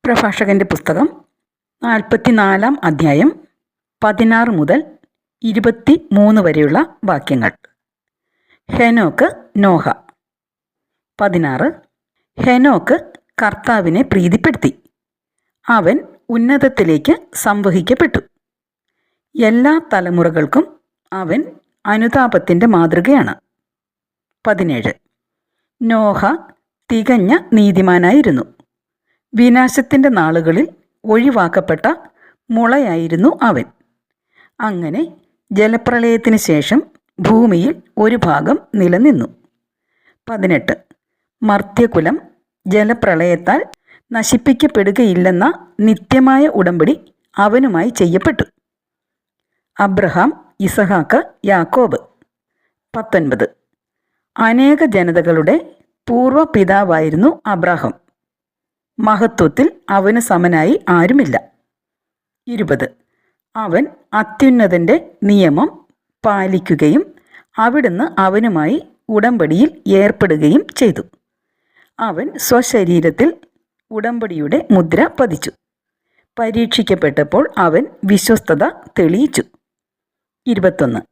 പ്രഭാഷകൻ്റെ പുസ്തകം 44-ാം അധ്യായം 16 മുതൽ 23 വരെയുള്ള വാക്യങ്ങൾ. ഹെനോക്ക് നോഹ. 16. ഹെനോക്ക് കർത്താവിനെ പ്രീതിപ്പെടുത്തി. അവൻ ഉന്നതത്തിലേക്ക് സംവഹിക്കപ്പെട്ടു. എല്ലാ തലമുറകൾക്കും അവൻ അനുതാപത്തിൻ്റെ മാതൃകയാണ്. 17. നോഹ തികഞ്ഞ നീതിമാനായിരുന്നു. വിനാശത്തിൻ്റെ നാളുകളിൽ ഒഴിവാക്കപ്പെട്ട മുളയായിരുന്നു അവൻ. അങ്ങനെ ജലപ്രളയത്തിന് ശേഷം ഭൂമിയിൽ ഒരു ഭാഗം നിലനിന്നു. 18. മർത്യകുലം ജലപ്രളയത്താൽ നശിപ്പിക്കപ്പെടുകയില്ലെന്ന നിത്യമായ ഉടമ്പടി അവനുമായി ചെയ്യപ്പെട്ടു. അബ്രഹാം, ഇസഹാക്ക്, യാക്കോബ്. 19. അനേക ജനതകളുടെ പൂർവ്വപിതാവായിരുന്നു അബ്രാഹാം. മഹത്വത്തിൽ അവന് സമനായി ആരുമില്ല. 20. അവൻ അത്യുന്നതൻ്റെ നിയമം പാലിക്കുകയും അവിടുന്ന് അവനുമായി ഉടമ്പടിയിൽ ഏർപ്പെടുകയും ചെയ്തു. അവൻ സ്വശരീരത്തിൽ ഉടമ്പടിയുടെ മുദ്ര പതിച്ചു. പരീക്ഷിക്കപ്പെട്ടപ്പോൾ അവൻ വിശ്വസ്തത തെളിയിച്ചു. 21.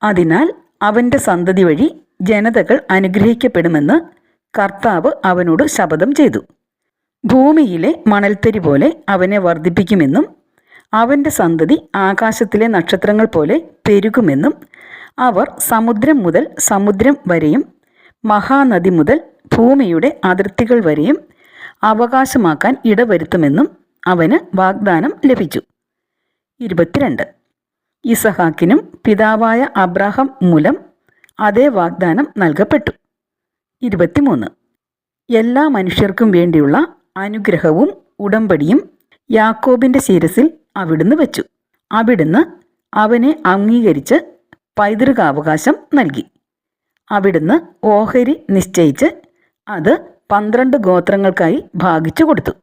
അതിനാൽ അവൻ്റെ സന്തതി വഴി ജനതകൾ അനുഗ്രഹിക്കപ്പെടുമെന്ന് കർത്താവ് അവനോട് ശപഥം ചെയ്തു. ഭൂമിയിലെ മണൽത്തരി പോലെ അവനെ വർദ്ധിപ്പിക്കുമെന്നും അവൻ്റെ സന്തതി ആകാശത്തിലെ നക്ഷത്രങ്ങൾ പോലെ പെരുകുമെന്നും അവർ സമുദ്രം മുതൽ സമുദ്രം വരെയും മഹാനദി മുതൽ ഭൂമിയുടെ അതിർത്തികൾ വരെയും അവകാശമാക്കാൻ ഇടവരുത്തുമെന്നും അവന് വാഗ്ദാനം ലഭിച്ചു. 22. ഇസഹാക്കിനും പിതാവായ അബ്രാഹാം മൂലം അതേ വാഗ്ദാനം നൽകപ്പെട്ടു. 23. എല്ലാ മനുഷ്യർക്കും വേണ്ടിയുള്ള അനുഗ്രഹവും ഉടമ്പടിയും യാക്കോബിൻ്റെ ശിരസിൽ അവിടുന്ന് വെച്ചു. അവിടുന്ന് അവനെ അംഗീകരിച്ച് പൈതൃകാവകാശം നൽകി. അവിടുന്ന് ഓഹരി നിശ്ചയിച്ച് അത് 12 ഗോത്രങ്ങൾക്കായി ഭാഗിച്ചു കൊടുത്തു.